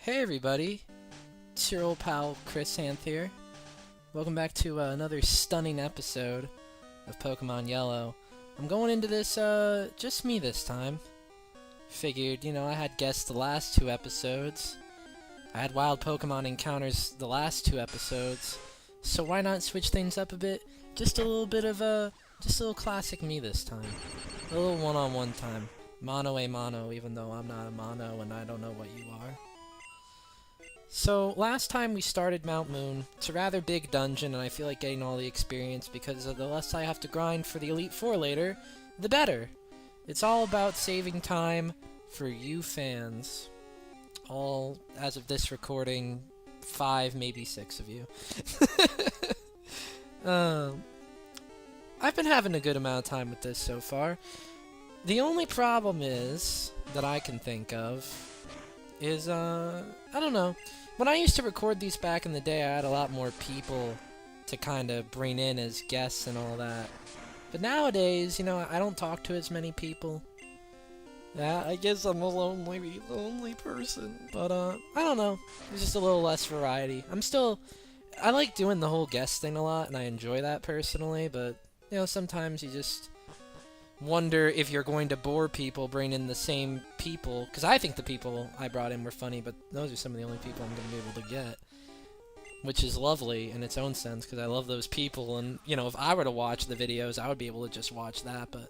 Hey everybody, it's your old pal Chrysanth here. Welcome back to another stunning episode of Pokemon Yellow. I'm going into this, just me this time. Figured, I had guests the last two episodes. I had wild Pokemon encounters the last two episodes. So why not switch things up a bit? Just a little bit of just a little classic me this time. A little one-on-one time. Mono a mono, even though I'm not a mono and I don't know what you are. So, last time we started Mount Moon. It's a rather big dungeon, and I feel like getting all the experience because the less I have to grind for the Elite Four later, the better. It's all about saving time for you fans. All, as of this recording, 5, maybe 6 of you. I've been having a good amount of time with this so far. The only problem is, that I can think of, is, I don't know. When I used to record these back in the day, I had a lot more people to kind of bring in as guests and all that. But nowadays, I don't talk to as many people. Yeah, I guess I'm a lonely person. But, I don't know. There's just a little less variety. I like doing the whole guest thing a lot, and I enjoy that personally, but, sometimes you just wonder if you're going to bore people bringing in the same people, because I think the people I brought in were funny, but those are some of the only people I'm going to be able to get, which is lovely in its own sense, because I love those people, and, if I were to watch the videos, I would be able to just watch that, but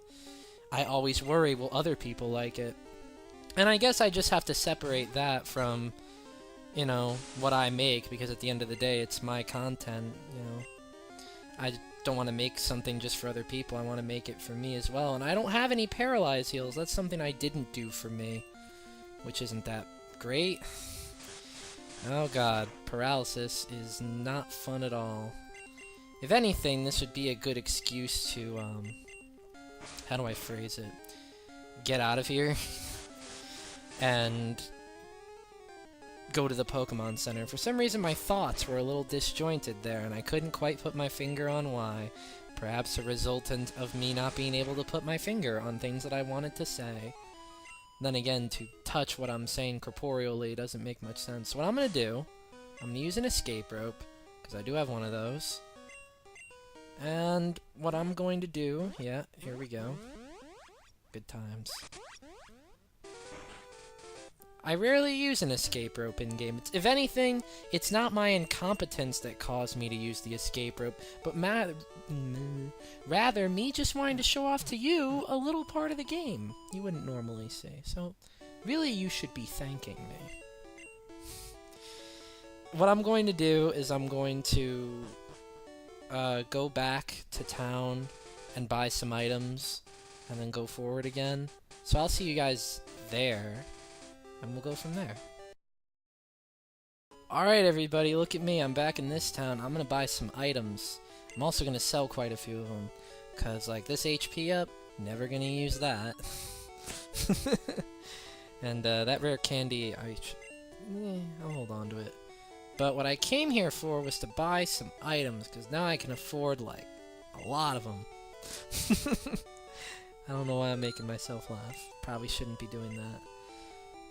I always worry, will other people like it? And I guess I just have to separate that from, what I make, because at the end of the day, it's my content, I don't want to make something just for other people. I want to make it for me as well. And I don't have any paralyzed heals. That's something I didn't do for me, which isn't that great. Oh god, paralysis is not fun at all. If anything, this would be a good excuse to, how do I phrase it? Get out of here and go to the Pokemon Center. For some reason, my thoughts were a little disjointed there, and I couldn't quite put my finger on why. Perhaps a resultant of me not being able to put my finger on things that I wanted to say. Then again, to touch what I'm saying corporeally doesn't make much sense. So what I'm going to do, I'm going to use an escape rope, because I do have one of those. And what I'm going to do, yeah, here we go. Good times. I rarely use an escape rope in-game. If anything, it's not my incompetence that caused me to use the escape rope, but rather me just wanting to show off to you a little part of the game you wouldn't normally see. So, really, you should be thanking me. What I'm going to do is I'm going to go back to town and buy some items, and then go forward again. So I'll see you guys there. And we'll go from there. Alright everybody, look at me, I'm back in this town. I'm gonna buy some items. I'm also gonna sell quite a few of them. Cause like this HP up, never gonna use that. And that rare candy, I'll hold on to it. But what I came here for was to buy some items, cause now I can afford like a lot of them. I don't know why I'm making myself laugh. Probably shouldn't be doing that.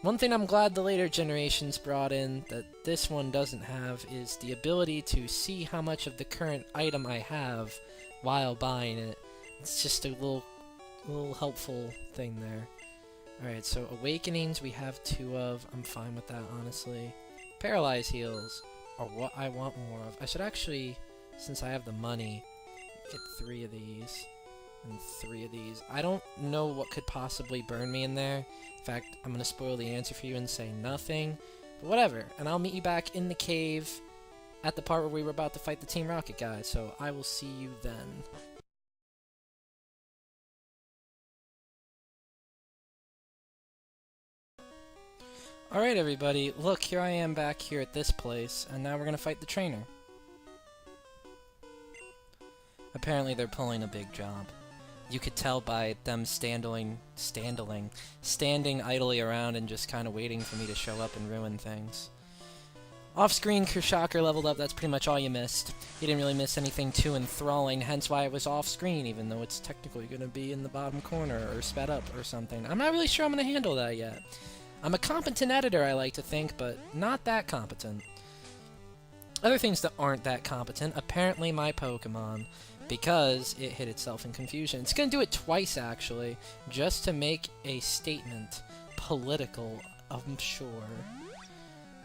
One thing I'm glad the later generations brought in that this one doesn't have is the ability to see how much of the current item I have while buying it. It's just a little helpful thing there. Alright, so Awakenings we have 2 of. I'm fine with that, honestly. Paralyze Heals are what I want more of. I should actually, since I have the money, get 3 of these. And 3 of these. I don't know what could possibly burn me in there. In fact, I'm going to spoil the answer for you and say nothing. But whatever. And I'll meet you back in the cave at the part where we were about to fight the Team Rocket guys. So I will see you then. Alright everybody, look, here I am back here at this place. And now we're going to fight the trainer. Apparently they're pulling a big job. You could tell by them standing idly around and just kind of waiting for me to show up and ruin things. Off-screen, Kershaker leveled up, that's pretty much all you missed. You didn't really miss anything too enthralling, hence why it was off-screen, even though it's technically going to be in the bottom corner or sped up or something. I'm not really sure I'm going to handle that yet. I'm a competent editor, I like to think, but not that competent. Other things that aren't that competent, apparently my Pokémon, because it hit itself in confusion. It's gonna do it twice, actually, just to make a statement. Political, I'm sure.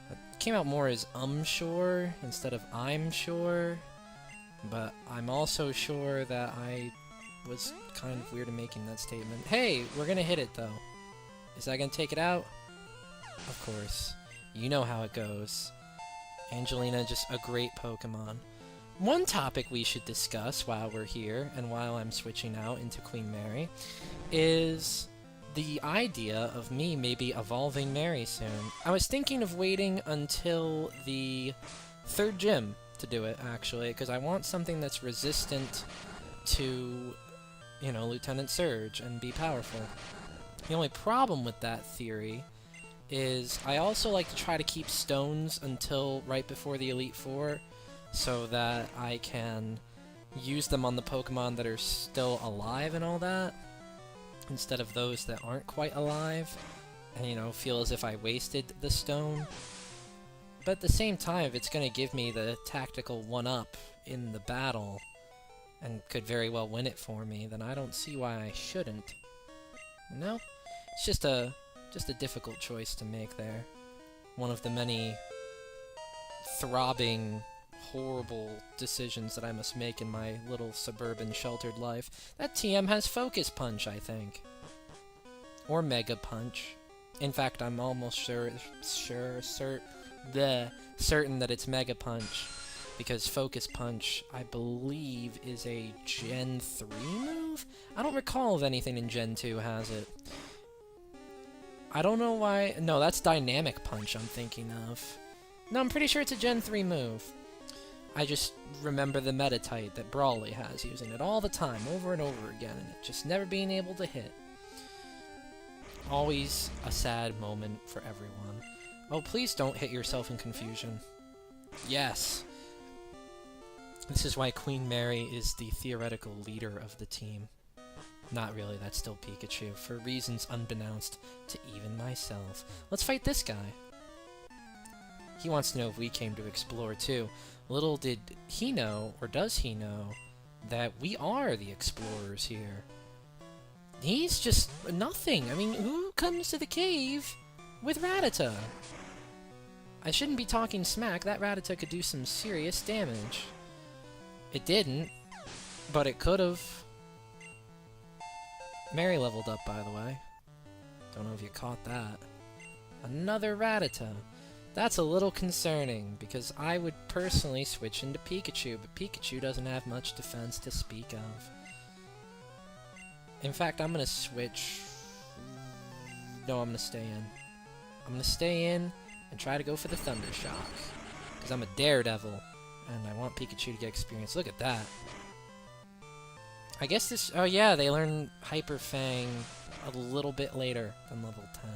It came out more as sure instead of I'm sure, but I'm also sure that I was kind of weird in making that statement. Hey, we're gonna hit it, though. Is that gonna take it out? Of course. You know how it goes. Angelina, just a great Pokemon. One topic we should discuss while we're here, and while I'm switching out into Queen Mary, is the idea of me maybe evolving Mary soon. I was thinking of waiting until the 3rd gym to do it, actually, because I want something that's resistant to, you know, Lieutenant Surge and be powerful. The only problem with that theory is I also like to try to keep stones until right before the Elite Four, so that I can use them on the Pokemon that are still alive and all that, instead of those that aren't quite alive, and, you know, feel as if I wasted the stone. But at the same time, if it's going to give me the tactical 1-up in the battle, and could very well win it for me, then I don't see why I shouldn't. No? It's just a difficult choice to make there. One of the many throbbing, horrible decisions that I must make in my little suburban sheltered life. That TM has Focus Punch, I think. Or Mega Punch. In fact, I'm almost certain that it's Mega Punch, because Focus Punch, I believe, is a Gen 3 move? I don't recall if anything in Gen 2 has it. I don't know why... No, that's Dynamic Punch I'm thinking of. No, I'm pretty sure it's a Gen 3 move. I just remember the Metatite that Brawly has, using it all the time, over and over again, and it just never being able to hit. Always a sad moment for everyone. Oh, please don't hit yourself in confusion. Yes! This is why Queen Mary is the theoretical leader of the team. Not really, that's still Pikachu, for reasons unbeknownst to even myself. Let's fight this guy. He wants to know if we came to explore too. Little did he know, or does he know, that we are the explorers here. He's just nothing. I mean, who comes to the cave with Rattata? I shouldn't be talking smack. That Rattata could do some serious damage. It didn't, but it could've. Mary leveled up, by the way. Don't know if you caught that. Another Rattata. That's a little concerning, because I would personally switch into Pikachu, but Pikachu doesn't have much defense to speak of. In fact, I'm gonna switch... No, I'm gonna stay in. I'm gonna stay in and try to go for the Thunder Shock, because I'm a daredevil, and I want Pikachu to get experience. Look at that. I guess this... Oh yeah, they learn Hyper Fang a little bit later than level 10.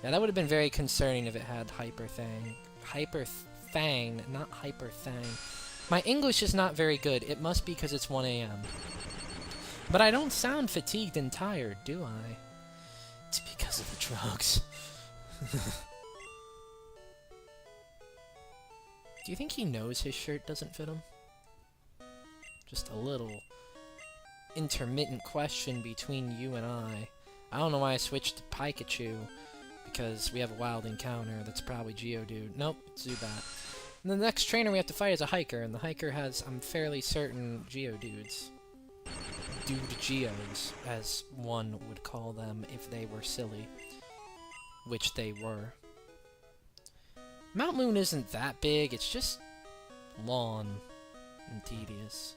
Yeah, that would have been very concerning if it had Hyper Fang. Hyper Fang, not Hyper Fang. My English is not very good. It must be because it's 1 AM. But I don't sound fatigued and tired, do I? It's because of the drugs. Do you think he knows his shirt doesn't fit him? Just a little intermittent question between you and I. I don't know why I switched to Pikachu, because we have a wild encounter that's probably Geodude. Nope, it's Zubat. And the next trainer we have to fight is a Hiker, and the Hiker has, I'm fairly certain, Geodudes. Dude Geos, as one would call them if they were silly. Which they were. Mount Moon isn't that big, it's just long and tedious.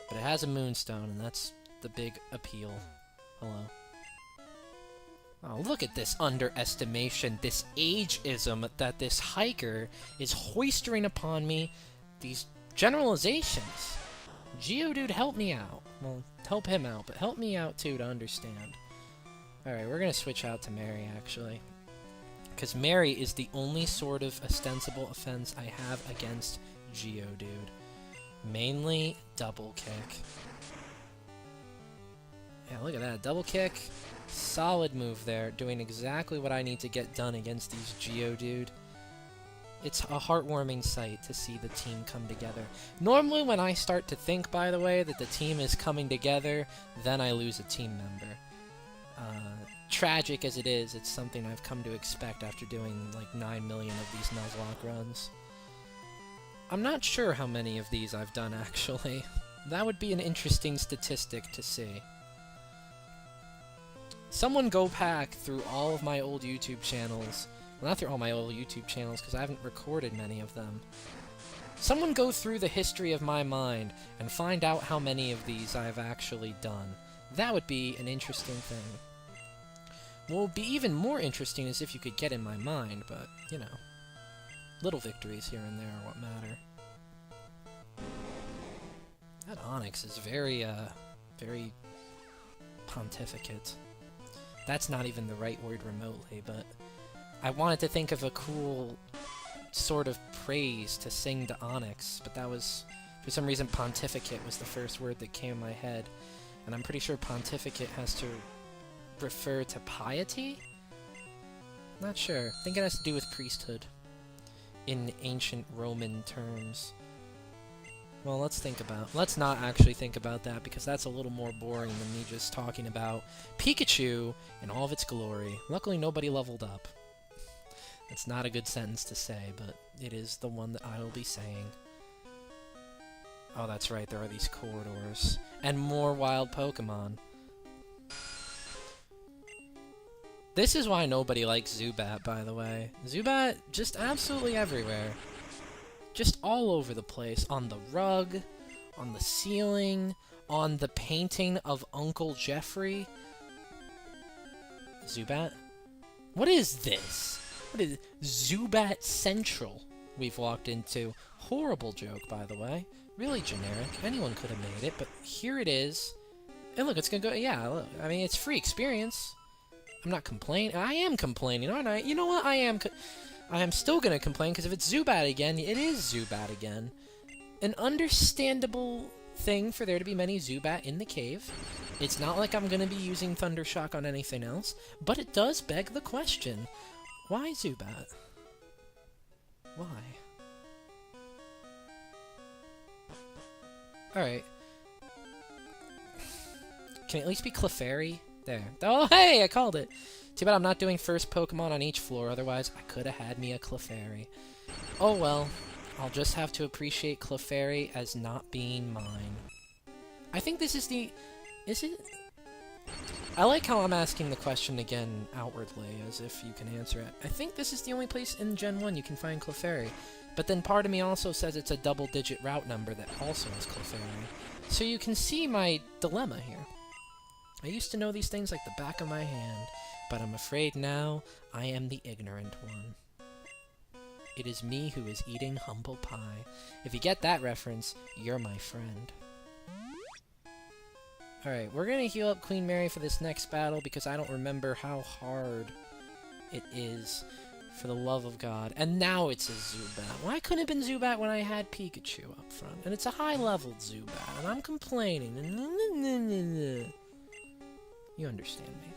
But it has a Moonstone, and that's the big appeal. Hello. Oh, look at this underestimation, this ageism that this Hiker is hoisting upon me. These generalizations. Geodude, help me out. Well, help him out, but help me out too to understand. Alright, we're gonna switch out to Mary, actually. Because Mary is the only sort of ostensible offense I have against Geodude. Mainly double kick. Yeah, look at that. Double kick. Solid move there, doing exactly what I need to get done against these Geodude. It's a heartwarming sight to see the team come together. Normally when I start to think, by the way, that the team is coming together, then I lose a team member. Tragic as it is, it's something I've come to expect after doing like 9 million of these Nuzlocke runs. I'm not sure how many of these I've done, actually. That would be an interesting statistic to see. Someone go back through all of my old YouTube channels. Well, not through all my old YouTube channels, because I haven't recorded many of them. Someone go through the history of my mind and find out how many of these I've actually done. That would be an interesting thing. What would be even more interesting is if you could get in my mind, but, you know, little victories here and there are what matter. That Onyx is very pontificate. That's not even the right word remotely, but I wanted to think of a cool sort of praise to sing to Onyx, but that was, for some reason, pontificate was the first word that came in my head, and I'm pretty sure pontificate has to refer to piety? Not sure. I think it has to do with priesthood in ancient Roman terms. Well, let's not actually think about that, because that's a little more boring than me just talking about Pikachu in all of its glory. Luckily, nobody leveled up. That's not a good sentence to say, but it is the one that I will be saying. Oh, that's right, there are these corridors. And more wild Pokémon. This is why nobody likes Zubat, by the way. Zubat, just absolutely everywhere. Just all over the place. On the rug, on the ceiling, on the painting of Uncle Jeffrey. Zubat? What is this? What is Zubat Central we've walked into? Horrible joke, by the way. Really generic. Anyone could have made it, but here it is. And look, it's gonna go... Yeah, look. I mean, it's free experience. I'm not complaining. I am complaining, aren't I? You know what? I am still gonna complain, because if it's Zubat again, it is Zubat again. An understandable thing for there to be many Zubat in the cave. It's not like I'm gonna be using Thundershock on anything else, but it does beg the question. Why Zubat? Why? Alright. Can it at least be Clefairy? There. Oh, hey! I called it! Too bad I'm not doing first Pokemon on each floor, otherwise I could have had me a Clefairy. Oh well. I'll just have to appreciate Clefairy as not being mine. I think this is the... Is it? I like how I'm asking the question again outwardly, as if you can answer it. I think this is the only place in Gen 1 you can find Clefairy. But then part of me also says it's a double-digit route number that also has Clefairy. So you can see my dilemma here. I used to know these things like the back of my hand, but I'm afraid now I am the ignorant one. It is me who is eating humble pie. If you get that reference, you're my friend. Alright, we're gonna heal up Queen Mary for this next battle because I don't remember how hard it is, for the love of God. And now it's a Zubat. Why couldn't it have been Zubat when I had Pikachu up front? And it's a high-leveled Zubat, and I'm complaining. You understand me.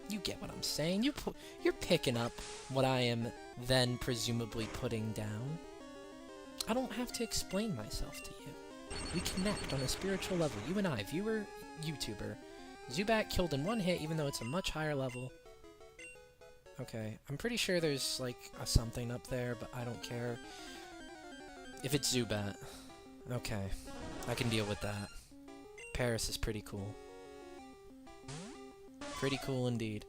You get what I'm saying. You're picking up what I am then presumably putting down. I don't have to explain myself to you. We connect on a spiritual level. You and I, viewer, YouTuber. Zubat killed in one hit, even though it's a much higher level. Okay, I'm pretty sure there's, like, a something up there, but I don't care. If it's Zubat. Okay, I can deal with that. Paris is pretty cool. Pretty cool indeed.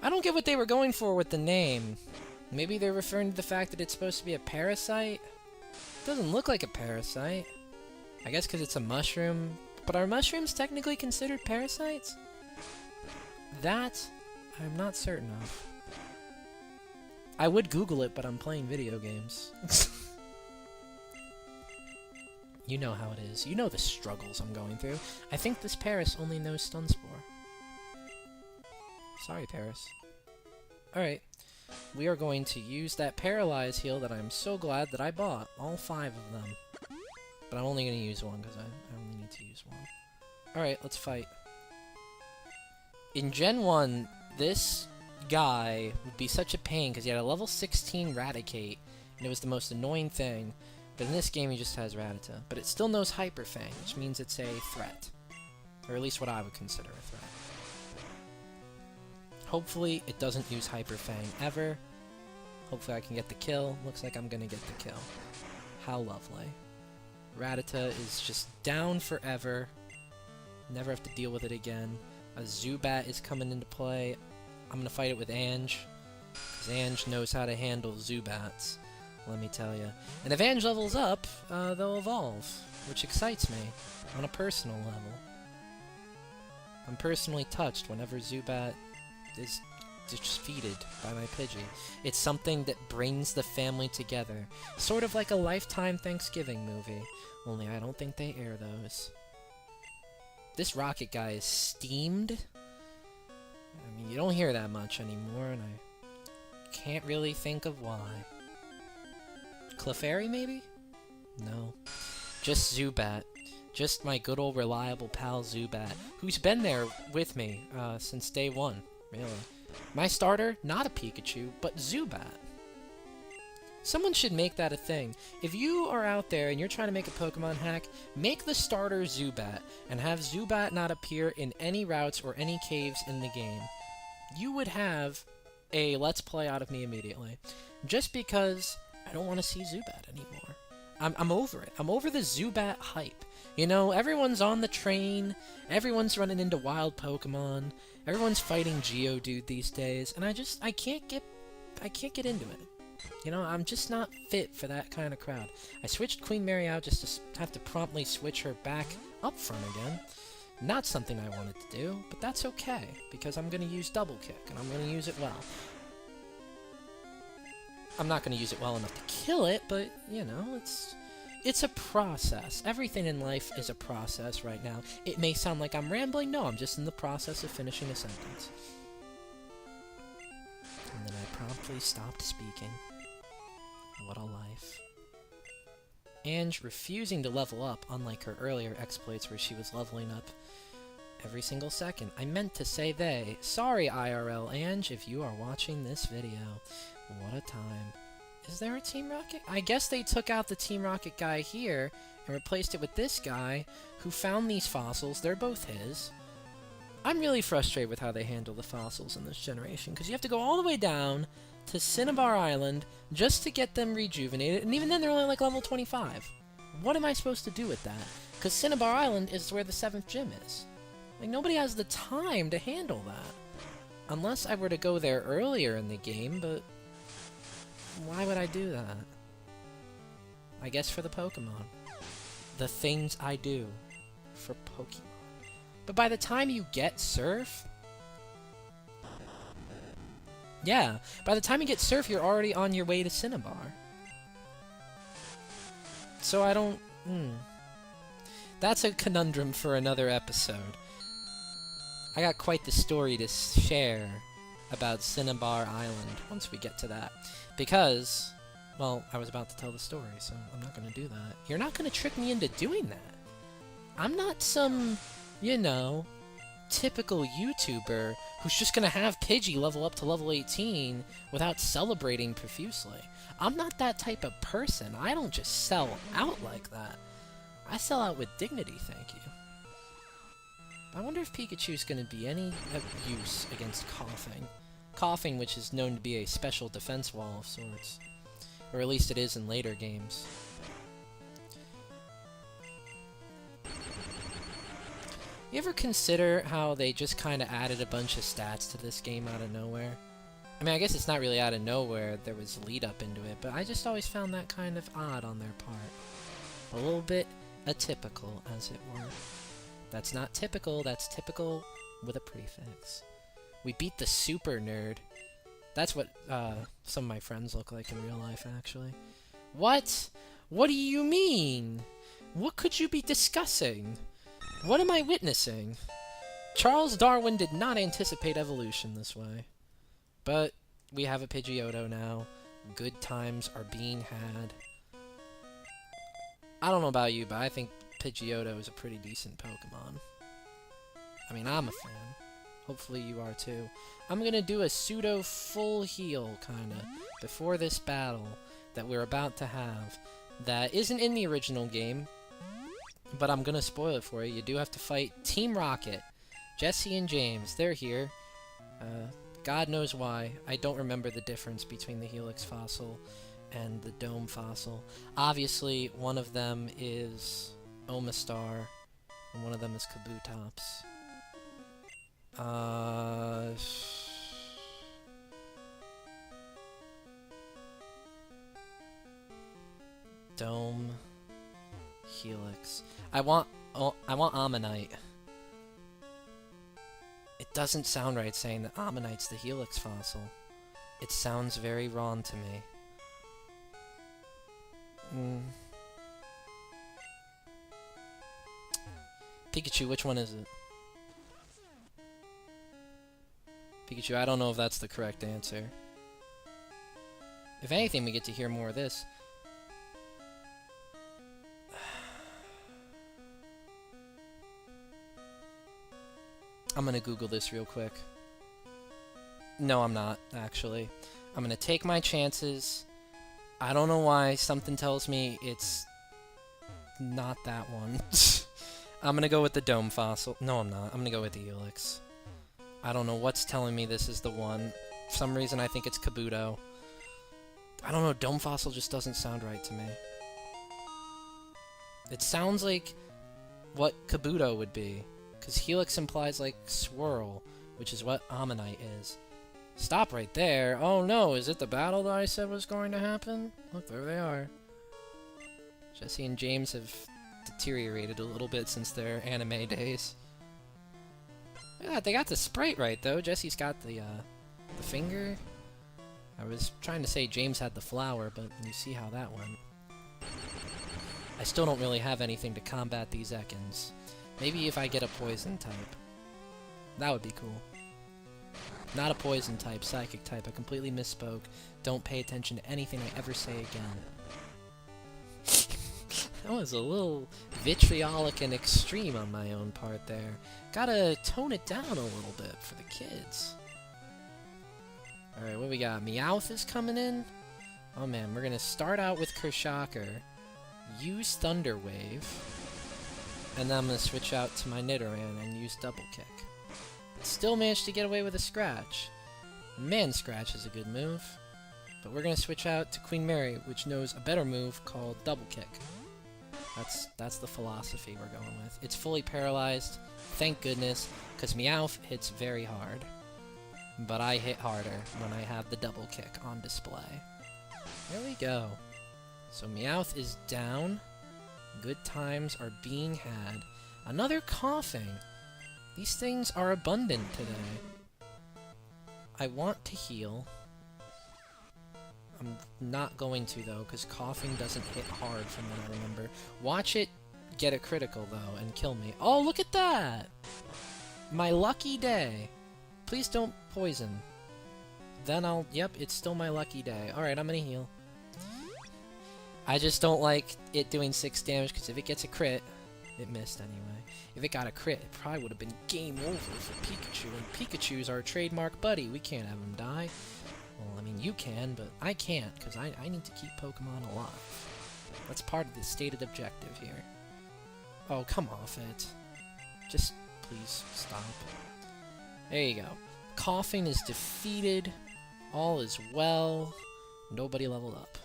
I don't get what they were going for with the name. Maybe they're referring to the fact that it's supposed to be a parasite? It doesn't look like a parasite. I guess because it's a mushroom. But are mushrooms technically considered parasites? That I'm not certain of. I would Google it, but I'm playing video games. You know how it is. You know the struggles I'm going through. I think this Paris only knows Stunspore. Sorry, Paris. Alright. We are going to use that Paralyze heal that I'm so glad that I bought. All 5 of them. But I'm only going to use one, because I only need to use one. Alright, let's fight. in Gen 1, this guy would be such a pain because he had a level 16 Raticate, and it was the most annoying thing. But in this game, he just has Rattata. But it still knows Hyper Fang, which means it's a threat. Or at least what I would consider a threat. Hopefully, it doesn't use Hyper Fang ever. Hopefully, I can get the kill. Looks like I'm gonna get the kill. How lovely. Rattata is just down forever. Never have to deal with it again. A Zubat is coming into play. I'm gonna fight it with Ange. Because Ange knows how to handle Zubats. Let me tell you. And if Ange levels up, they'll evolve, which excites me on a personal level. I'm personally touched whenever Zubat is defeated by my Pidgey. It's something that brings the family together, sort of like a Lifetime Thanksgiving movie, only I don't think they air those. This Rocket guy is steamed. I mean, you don't hear that much anymore, and I can't really think of why. Clefairy, maybe? No. Just Zubat. Just my good old reliable pal Zubat, who's been there with me since day one, really. My starter, not a Pikachu, but Zubat. Someone should make that a thing. If you are out there and you're trying to make a Pokemon hack, make the starter Zubat, and have Zubat not appear in any routes or any caves in the game. You would have a Let's Play out of me immediately. Just because I don't want to see Zubat anymore. I'm over it. I'm over the Zubat hype. You know, everyone's on the train, everyone's running into wild Pokemon, everyone's fighting Geodude these days, and I can't get into it. You know, I'm just not fit for that kind of crowd. I switched Queen Mary out just to have to promptly switch her back up front again. Not something I wanted to do, but that's okay, because I'm going to use Double Kick, and I'm going to use it well. I'm not going to use it well enough to kill it, but, you know, it's a process. Everything in life is a process right now. It may sound like I'm rambling. No, I'm just in the process of finishing a sentence. And then I promptly stopped speaking. What a life. Ange refusing to level up, unlike her earlier exploits where she was leveling up every single second. I meant to say they. Sorry, IRL Ange, if you are watching this video. What a time. Is there a Team Rocket? I guess they took out the Team Rocket guy here and replaced it with this guy who found these fossils. They're both his. I'm really frustrated with how they handle the fossils in this generation, because you have to go all the way down to Cinnabar Island just to get them rejuvenated, and even then they're only like level 25. What am I supposed to do with that? Because Cinnabar Island is where the 7th gym is. Like, nobody has the time to handle that. Unless I were to go there earlier in the game, but why would I do that? I guess for the Pokemon. The things I do for Pokemon. But by the time you get Surf... Yeah, by the time you get Surf, you're already on your way to Cinnabar. So I don't... That's a conundrum for another episode. I got quite the story to share about Cinnabar Island once we get to that. Because, well, I was about to tell the story, so I'm not going to do that. You're not going to trick me into doing that. I'm not some, you know, typical YouTuber who's just going to have Pidgey level up to level 18 without celebrating profusely. I'm not that type of person. I don't just sell out like that. I sell out with dignity, thank you. I wonder if Pikachu's going to be any use against Coughing. Coughing, which is known to be a special defense wall of sorts. Or at least it is in later games. You ever consider how they just kind of added a bunch of stats to this game out of nowhere? I mean, I guess it's not really out of nowhere, there was lead up into it, but I just always found that kind of odd on their part. A little bit atypical, as it were. That's not typical, that's typical with a prefix. We beat the super nerd. That's what some of my friends look like in real life, actually. What? What do you mean? What could you be discussing? What am I witnessing? Charles Darwin did not anticipate evolution this way. But we have a Pidgeotto now. Good times are being had. I don't know about you, but I think Pidgeotto is a pretty decent Pokemon. I mean, I'm a fan. Hopefully you are too. I'm gonna do a pseudo full heal, kinda, before this battle that we're about to have. That isn't in the original game, but I'm gonna spoil it for you. You do have to fight Team Rocket. Jesse and James, they're here. God knows why. I don't remember the difference between the Helix fossil and the Dome fossil. Obviously, one of them is Omastar, and one of them is Kabutops. Dome, Helix. I want Ammonite. It doesn't sound right saying that Ammonite's the Helix fossil. It sounds very wrong to me. Pikachu, which one is it? Pikachu, I don't know if that's the correct answer. If anything, we get to hear more of this. I'm gonna Google this real quick. No, I'm not, actually. I'm gonna take my chances. I don't know why. Something tells me it's not that one. I'm gonna go with the Dome fossil. No, I'm not. I'm gonna go with the Helix. I don't know what's telling me this is the one. For some reason, I think it's Kabuto. I don't know. Dome fossil just doesn't sound right to me. It sounds like what Kabuto would be. Because Helix implies, like, swirl, which is what Ammonite is. Stop right there. Oh no, is it the battle that I said was going to happen? Look, there they are. Jesse and James have deteriorated a little bit since their anime days. Yeah, they got the sprite right, though. Jesse's got the finger. I was trying to say James had the flower, but you see how that went. I still don't really have anything to combat these Ekans. Maybe if I get a poison type. That would be cool. Not a poison type, psychic type. I completely misspoke. Don't pay attention to anything I ever say again. That was a little vitriolic and extreme on my own part there. Gotta tone it down a little bit for the kids. Alright, what we got? Meowth is coming in? Oh man, we're gonna start out with Kershaker. Use Thunder Wave. And then I'm going to switch out to my Nidoran and use Double Kick. Still managed to get away with a Scratch. Man, Scratch is a good move. But we're going to switch out to Queen Mary, which knows a better move called Double Kick. That's the philosophy we're going with. It's fully paralyzed, thank goodness, because Meowth hits very hard. But I hit harder when I have the Double Kick on display. There we go. So Meowth is down. Good times are being had. Another coughing. These things are abundant today. I want to heal. I'm not going to, though, because coughing doesn't hit hard from what I remember. Watch it get a critical, though, and kill me. Oh, look at that! My lucky day. Please don't poison. Then I'll... Yep, it's still my lucky day. Alright, I'm gonna heal. I just don't like it doing 6 damage, because if it gets a crit... It missed anyway. If it got a crit, it probably would have been game over for Pikachu, and Pikachu's our trademark buddy. We can't have him die. Well, I mean, you can, but I can't, because I need to keep Pokemon alive. That's part of the stated objective here. Oh, come off it. Just, please, stop. There you go. Coughing is defeated. All is well. Nobody leveled up.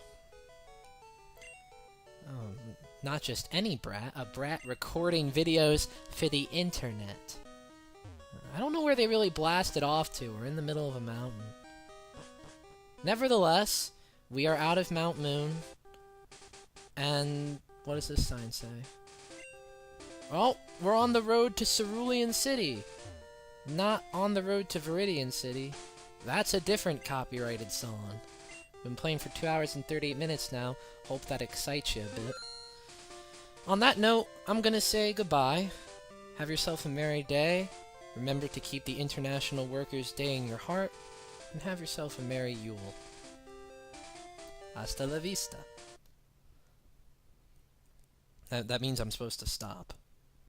Not just any brat, a brat recording videos for the internet. I don't know where they really blasted off to. We're in the middle of a mountain. Nevertheless, we are out of Mount Moon. And what does this sign say? Oh, we're on the road to Cerulean City. Not on the road to Viridian City. That's a different copyrighted song. Been playing for 2 hours and 38 minutes now. Hope that excites you a bit. On that note, I'm gonna say goodbye. Have yourself a merry day. Remember to keep the International Workers' Day in your heart. And have yourself a merry Yule. Hasta la vista. That means I'm supposed to stop.